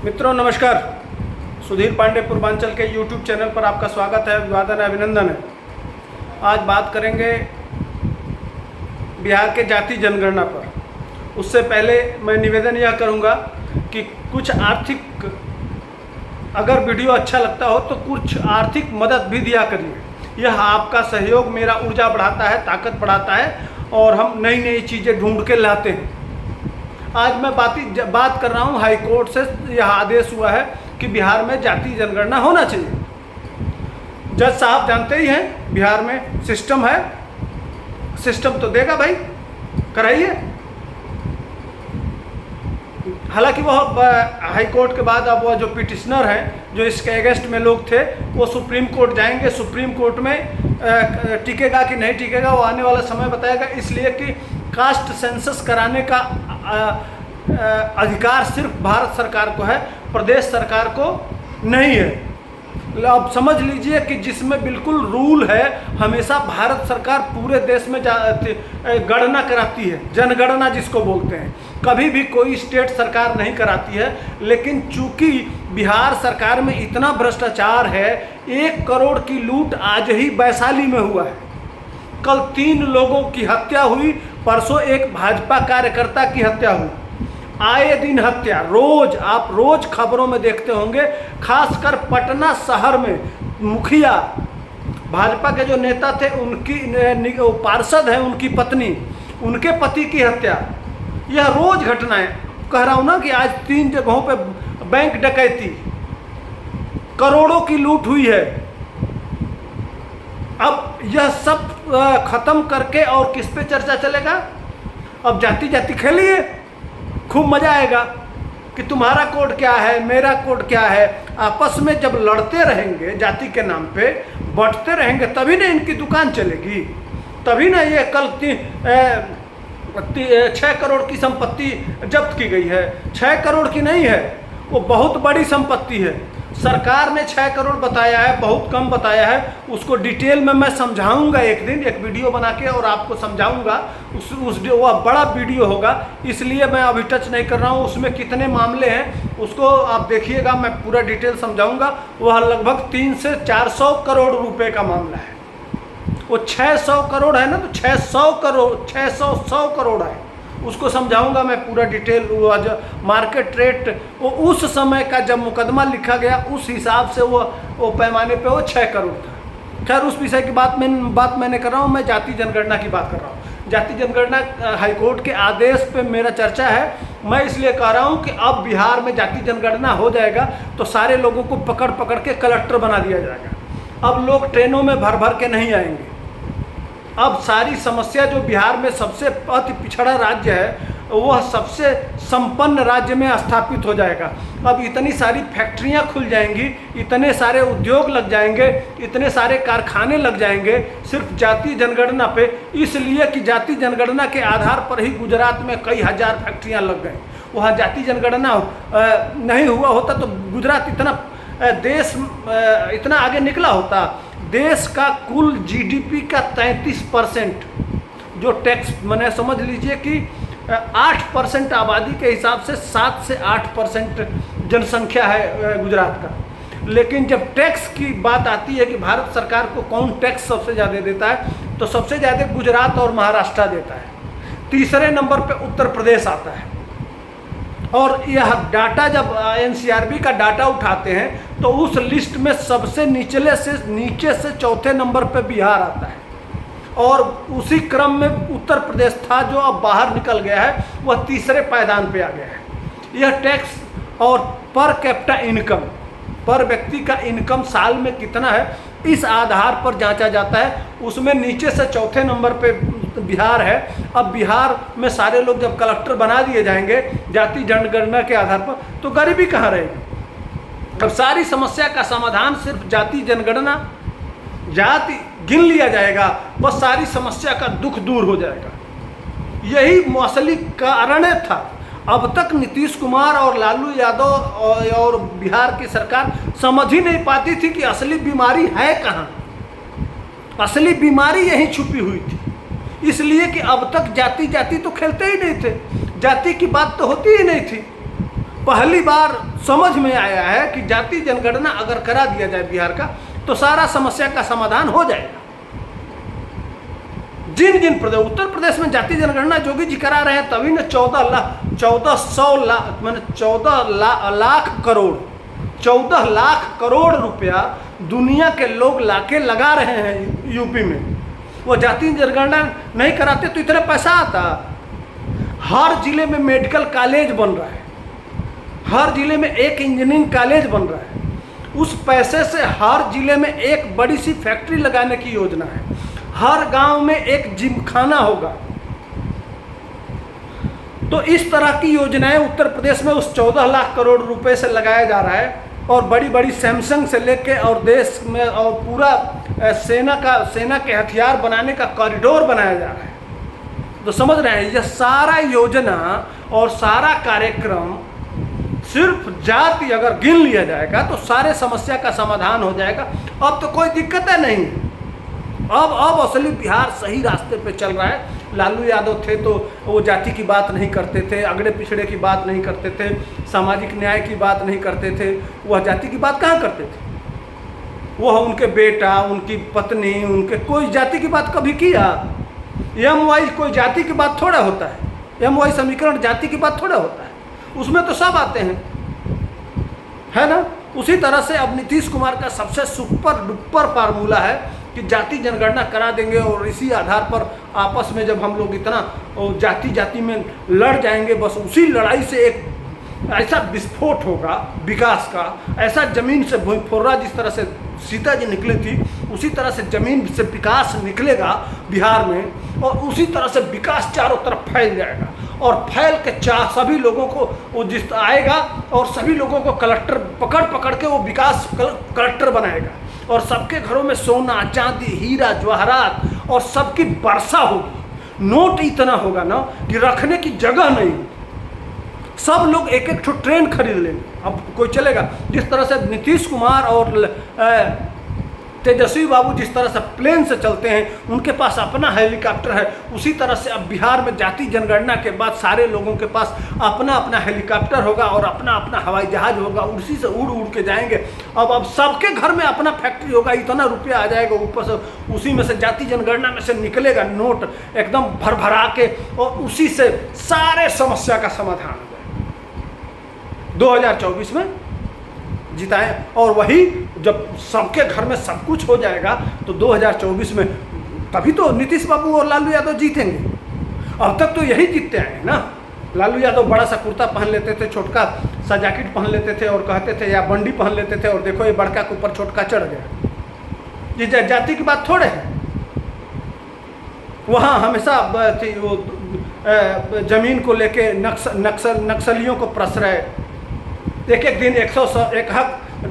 मित्रों नमस्कार। सुधीर पांडे पूर्वांचल के YouTube चैनल पर आपका स्वागत है, अभिवादन है, अभिनंदन है। आज बात करेंगे बिहार के जाति जनगणना पर। उससे पहले मैं निवेदन यह करूंगा कि कुछ आर्थिक, अगर वीडियो अच्छा लगता हो तो कुछ आर्थिक मदद भी दिया करिए। यह आपका सहयोग मेरा ऊर्जा बढ़ाता है, ताकत बढ़ाता है और हम नई नई चीज़ें ढूंढ के लाते हैं। आज मैं बात कर रहा हूँ, हाई कोर्ट से यह आदेश हुआ है कि बिहार में जाति जनगणना होना चाहिए। जज साहब जानते ही हैं बिहार में सिस्टम है, सिस्टम तो देगा भाई, कराइए। हालांकि वह हाई कोर्ट के बाद अब वह जो पिटिशनर हैं, जो इसके अगेंस्ट में लोग थे, वो सुप्रीम कोर्ट जाएंगे। सुप्रीम कोर्ट में टिकेगा कि नहीं टिकेगा वो आने वाला समय बताएगा। इसलिए कि कास्ट सेंसस कराने का अधिकार सिर्फ भारत सरकार को है, प्रदेश सरकार को नहीं है। अब समझ लीजिए कि जिसमें बिल्कुल रूल है, हमेशा भारत सरकार पूरे देश में गणना कराती है, जनगणना जिसको बोलते हैं। कभी भी कोई स्टेट सरकार नहीं कराती है। लेकिन चूंकि बिहार सरकार में इतना भ्रष्टाचार है, 1 करोड़ की लूट आज ही वैशाली में हुआ है। कल 3 लोगों की हत्या हुई, परसों एक भाजपा कार्यकर्ता की हत्या हुई। आए दिन हत्या, आप रोज खबरों में देखते होंगे। खासकर पटना शहर में मुखिया, भाजपा के जो नेता थे, उनकी पार्षद है, उनकी पत्नी, उनके पति की हत्या, यह रोज घटनाएं। कह रहा हूं ना कि आज 3 जगहों पे बैंक डकैती, करोड़ों की लूट हुई है। अब यह सब खत्म करके और किस पे चर्चा चलेगा? अब जाति जाति खेलिए, खूब मजा आएगा कि तुम्हारा कोड क्या है, मेरा कोड क्या है। आपस में जब लड़ते रहेंगे, जाति के नाम पे बंटते रहेंगे, तभी ना इनकी दुकान चलेगी। तभी ना ये कल 6 करोड़ की संपत्ति जब्त की गई है। 6 करोड़ की नहीं है, वो बहुत बड़ी संपत्ति है। सरकार ने 6 करोड़ बताया है, बहुत कम बताया है। उसको डिटेल में मैं समझाऊंगा एक दिन, एक वीडियो बना के, और आपको समझाऊंगा। वह बड़ा वीडियो होगा, इसलिए मैं अभी टच नहीं कर रहा हूँ। उसमें कितने मामले हैं उसको आप देखिएगा, मैं पूरा डिटेल समझाऊंगा। वह लगभग 300 से 400 करोड़ रुपए का मामला है। वो 600 करोड़ है ना, तो 600 करोड़ 600 करोड़ है। उसको समझाऊंगा मैं पूरा डिटेल। मार्केट रेट वो उस समय का जब मुकदमा लिखा गया, उस हिसाब से वो पैमाने पे वो 6 करोड़ था। खैर, उस विषय की बात मैंने कर रहा हूँ। मैं जाति जनगणना की बात कर रहा हूँ। जाति जनगणना हाईकोर्ट के आदेश पे मेरा चर्चा है। मैं इसलिए कह रहा हूँ कि अब बिहार में जाति जनगणना हो जाएगा तो सारे लोगों को पकड़ पकड़ के कलेक्टर बना दिया जाएगा। अब लोग ट्रेनों में भर भर के नहीं आएंगे। अब सारी समस्या, जो बिहार में सबसे अति पिछड़ा राज्य है, वह सबसे संपन्न राज्य में स्थापित हो जाएगा। अब इतनी सारी फैक्ट्रियां खुल जाएंगी, इतने सारे उद्योग लग जाएंगे, इतने सारे कारखाने लग जाएंगे सिर्फ जाति जनगणना पे। इसलिए कि जाति जनगणना के आधार पर ही गुजरात में कई हजार फैक्ट्रियां लग गई। वहाँ जाति जनगणना नहीं हुआ होता तो गुजरात देश इतना आगे निकला होता। देश का कुल जीडीपी का 33% जो टैक्स, मैंने समझ लीजिए कि 8% आबादी के हिसाब से 7 से 8% जनसंख्या है गुजरात का। लेकिन जब टैक्स की बात आती है कि भारत सरकार को कौन टैक्स सबसे ज़्यादा देता है, तो सबसे ज़्यादा गुजरात और महाराष्ट्र देता है। तीसरे नंबर पे उत्तर प्रदेश आता है। और यह डाटा जब एनसीआरबी का डाटा उठाते हैं तो उस लिस्ट में सबसे नीचे से चौथे नंबर पे बिहार आता है। और उसी क्रम में उत्तर प्रदेश था, जो अब बाहर निकल गया है, वह तीसरे पायदान पे आ गया है। यह टैक्स और पर कैपिटा इनकम, पर व्यक्ति का इनकम साल में कितना है, इस आधार पर जांचा जाता है। उसमें नीचे से चौथे नंबर पे बिहार है। अब बिहार में सारे लोग जब कलेक्टर बना दिए जाएंगे जाति जनगणना के आधार पर, तो गरीबी कहाँ रहेगी? अब सारी समस्या का समाधान सिर्फ जाति जनगणना, जाति गिन लिया जाएगा, बस सारी समस्या का दुख दूर हो जाएगा। यही असली कारण था। अब तक नीतीश कुमार और लालू यादव और बिहार की सरकार समझ ही नहीं पाती थी कि असली बीमारी है कहाँ। असली बीमारी यहीं छुपी हुई थी। इसलिए कि अब तक जाति जाति तो खेलते ही नहीं थे, जाति की बात तो होती ही नहीं थी। पहली बार समझ में आया है कि जाति जनगणना अगर करा दिया जाए बिहार का तो सारा समस्या का समाधान हो जाएगा। जिन जिन प्रदेश, उत्तर प्रदेश में जाति जनगणना जोगी जी करा रहे हैं तभी ना 14 लाख करोड़ रुपया दुनिया के लोग लाके लगा रहे हैं यूपी में। वो जाति जनगणना नहीं कराते तो इतना पैसा आता। हर जिले में मेडिकल कॉलेज बन रहा है, हर जिले में एक इंजीनियरिंग कॉलेज बन रहा है। उस पैसे से हर जिले में एक बड़ी सी फैक्ट्री लगाने की योजना है, हर गांव में एक जिमखाना होगा। तो इस तरह की योजनाएं उत्तर प्रदेश में उस 14 लाख करोड़ रुपए से लगाया जा रहा है। और बड़ी बड़ी सैमसंग से लेके और देश में और पूरा सेना के हथियार बनाने का कॉरिडोर बनाया जा रहा है। तो समझ रहे हैं, यह सारा योजना और सारा कार्यक्रम सिर्फ जाति अगर गिन लिया जाएगा तो सारे समस्या का समाधान हो जाएगा। अब तो कोई दिक्कत है नहीं। अब असली बिहार सही रास्ते पे चल रहा है। लालू यादव थे तो वो जाति की बात नहीं करते थे, अगड़े पिछड़े की बात नहीं करते थे, सामाजिक न्याय की बात नहीं करते थे। वह जाति की बात कहाँ करते थे? वह उनके बेटा, उनकी पत्नी, उनके कोई जाति की बात कभी किया? MY कोई जाति की बात थोड़ा होता है। MY समीकरण जाति की बात थोड़ा होता है, उसमें तो सब आते हैं, है ना। उसी तरह से अब नीतीश कुमार का सबसे सुपर डुपर फार्मूला है कि जाति जनगणना करा देंगे और इसी आधार पर आपस में जब हम लोग इतना जाति में लड़ जाएंगे, बस उसी लड़ाई से एक ऐसा विस्फोट होगा विकास का, ऐसा जमीन से भूईफोरा जिस तरह से सीता जी निकली थी उसी तरह से जमीन से विकास निकलेगा बिहार में, और उसी तरह से विकास चारों तरफ फैल जाएगा। और फैल के सभी लोगों को वो जिस आएगा और सभी लोगों को कलेक्टर पकड़ के वो विकास कलेक्टर बनाएगा। और सबके घरों में सोना चांदी हीरा जवाहरात और सबकी वर्षा होगी। नोट इतना होगा ना कि रखने की जगह नहीं, सब लोग एक एक ठो ट्रेन खरीद लेंगे। अब कोई चलेगा, जिस तरह से नीतीश कुमार और तेजस्वी बाबू जिस तरह से प्लेन से चलते हैं, उनके पास अपना हेलीकॉप्टर है, उसी तरह से अब बिहार में जाति जनगणना के बाद सारे लोगों के पास अपना अपना हेलीकॉप्टर होगा और अपना अपना हवाई जहाज होगा, उसी से उड़ के जाएंगे। अब सबके घर में अपना फैक्ट्री होगा, इतना रुपया आ जाएगा ऊपर से, उसी में से जाति जनगणना में से निकलेगा नोट एकदम भरभरा के, और उसी से सारे समस्या का समाधान हो जाएगा। 2024 में जिताएं, और वही जब सबके घर में सब कुछ हो जाएगा तो 2024 में तभी तो नीतीश बाबू और लालू यादव जीतेंगे। अब तक तो यही जीतते आए हैं ना। लालू यादव बड़ा सा कुर्ता पहन लेते थे, छोटका सा जैकेट पहन लेते थे और कहते थे, या बंडी पहन लेते थे और देखो ये बड़का के ऊपर छोटका चढ़ गया। ये जाति की बात थोड़े है। वहाँ हमेशा वो जमीन को लेके नक्सलियों को प्रश्रय, एक दिन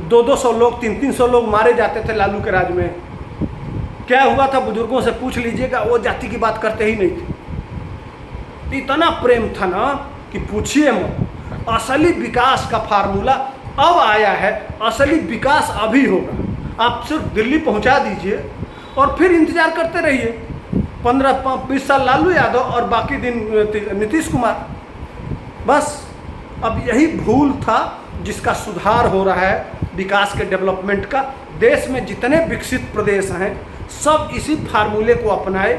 200 लोग 300 लोग मारे जाते थे लालू के राज में। क्या हुआ था बुजुर्गों से पूछ लीजिएगा, वो जाति की बात करते ही नहीं थे। इतना प्रेम था ना कि पूछिए मत। असली विकास का फार्मूला अब आया है, असली विकास अभी होगा। आप सिर्फ दिल्ली पहुंचा दीजिए और फिर इंतजार करते रहिए। 15-20 साल लालू यादव और बाकी दिन नीतीश कुमार। बस अब यही भूल था जिसका सुधार हो रहा है, विकास के डेवलपमेंट का। देश में जितने विकसित प्रदेश हैं सब इसी फार्मूले को अपनाए,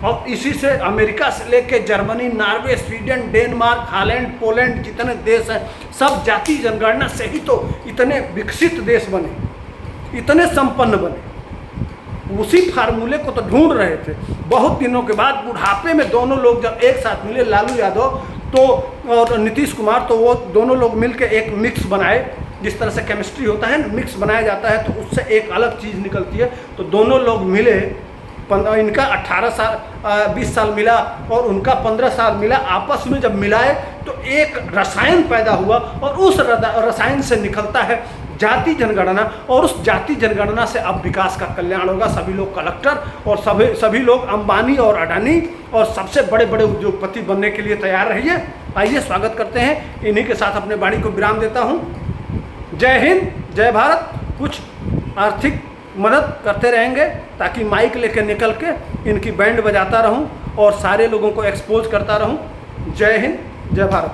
और इसी से अमेरिका से लेके Germany, Norway, Sweden, Denmark, Holland, Poland जितने देश हैं सब जाति जनगणना से ही तो इतने विकसित देश बने, इतने संपन्न बने। उसी फार्मूले को तो ढूंढ रहे थे। बहुत दिनों के बाद बुढ़ापे में दोनों लोग जब एक साथ मिले, लालू यादव तो और नीतीश कुमार, तो वो दोनों लोग मिलकर एक मिक्स बनाए। जिस तरह से केमिस्ट्री होता है ना, मिक्स बनाया जाता है तो उससे एक अलग चीज़ निकलती है। तो दोनों लोग मिले, इनका 18 साल 20 साल मिला और उनका 15 साल मिला। आपस में जब मिलाए तो एक रसायन पैदा हुआ, और उस रसायन से निकलता है जाति जनगणना, और उस जाति जनगणना से अब विकास का कल्याण होगा। सभी लोग कलेक्टर और सभी लोग अंबानी और अडानी और सबसे बड़े बड़े उद्योगपति बनने के लिए तैयार रहिए। आइए स्वागत करते हैं। इन्हीं के साथ अपने वाणी को विराम देता हूँ। जय हिंद, जय भारत। कुछ आर्थिक मदद करते रहेंगे ताकि माइक लेके निकल के इनकी बैंड बजाता रहूं और सारे लोगों को एक्सपोज करता रहूं। जय हिंद, जय भारत।